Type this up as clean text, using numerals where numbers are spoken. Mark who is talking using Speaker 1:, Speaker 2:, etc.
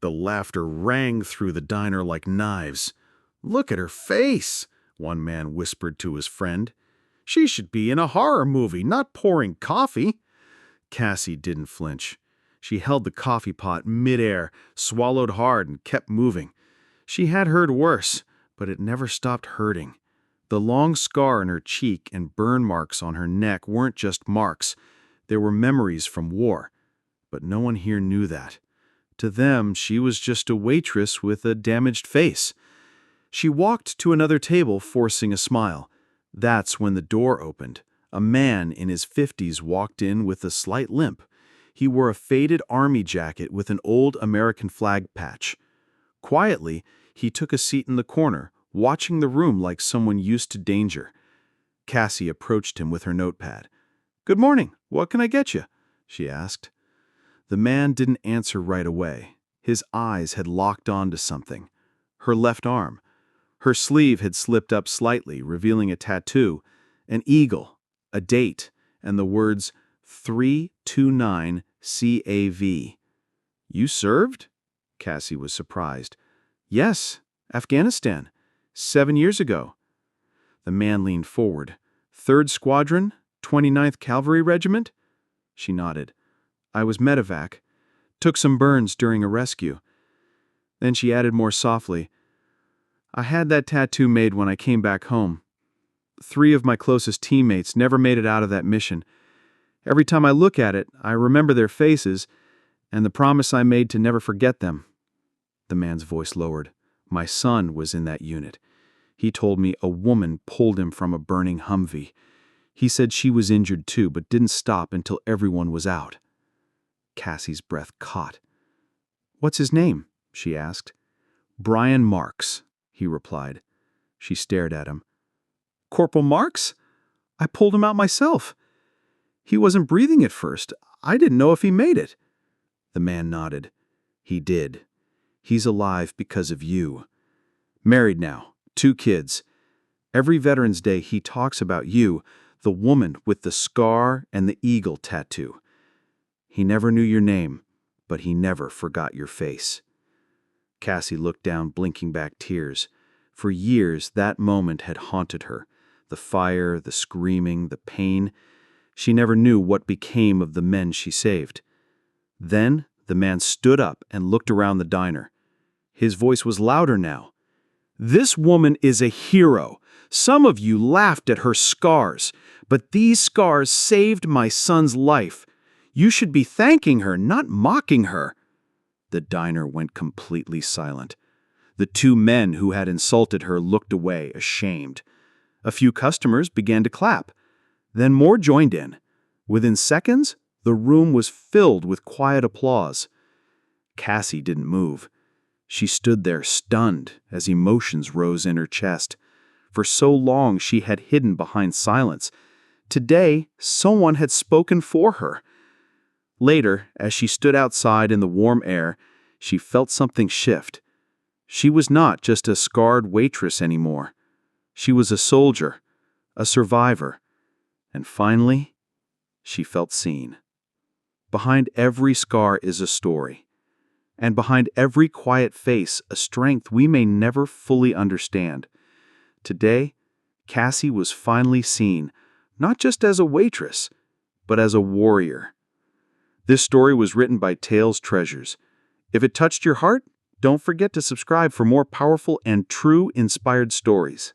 Speaker 1: The laughter rang through the diner like knives. "Look at her face," one man whispered to his friend. "She should be in a horror movie, not pouring coffee." Cassie didn't flinch. She held the coffee pot midair, swallowed hard, and kept moving. She had heard worse, but it never stopped hurting. The long scar on her cheek and burn marks on her neck weren't just marks. They were memories from war. But no one here knew that. To them, she was just a waitress with a damaged face. She walked to another table, forcing a smile. That's when the door opened. A man in his 50s walked in with a slight limp. He wore a faded army jacket with an old American flag patch. Quietly, he took a seat in the corner, watching the room like someone used to danger. Cassie approached him with her notepad. "Good morning. What can I get you?" she asked. The man didn't answer right away. His eyes had locked onto something. Her left arm. Her sleeve had slipped up slightly, revealing a tattoo, an eagle, a date, and the words 329 CAV. "You served?" Cassie was surprised. "Yes, Afghanistan. 7 years ago." The man leaned forward. "3rd Squadron, 29th Cavalry Regiment?" She nodded. "I was medevac. Took some burns during a rescue." Then she added more softly, "I had that tattoo made when I came back home. 3 of my closest teammates never made it out of that mission. Every time I look at it, I remember their faces and the promise I made to never forget them." The man's voice lowered. "My son was in that unit. He told me a woman pulled him from a burning Humvee. He said she was injured too, but didn't stop until everyone was out." Cassie's breath caught. "What's his name?" she asked. "Brian Marks," he replied. She stared at him. "Corporal Marks? I pulled him out myself. He wasn't breathing at first. I didn't know if he made it." The man nodded. "He did. He's alive because of you. Married now, 2 kids. Every Veterans Day he talks about you, the woman with the scar and the eagle tattoo. He never knew your name, but he never forgot your face." Cassie looked down, blinking back tears. For years, that moment had haunted her. The fire, the screaming, the pain. She never knew what became of the men she saved. Then, the man stood up and looked around the diner. His voice was louder now. "This woman is a hero. Some of you laughed at her scars, but these scars saved my son's life. You should be thanking her, not mocking her." The diner went completely silent. The 2 men who had insulted her looked away, ashamed. A few customers began to clap. Then more joined in. Within seconds, the room was filled with quiet applause. Cassie didn't move. She stood there stunned as emotions rose in her chest. For so long she had hidden behind silence. Today, someone had spoken for her. Later, as she stood outside in the warm air, she felt something shift. She was not just a scarred waitress anymore. She was a soldier, a survivor. And finally, she felt seen. Behind every scar is a story. And behind every quiet face, a strength we may never fully understand. Today, Cassie was finally seen, not just as a waitress, but as a warrior. This story was written by Tales Treasures. If it touched your heart, don't forget to subscribe for more powerful and true inspired stories.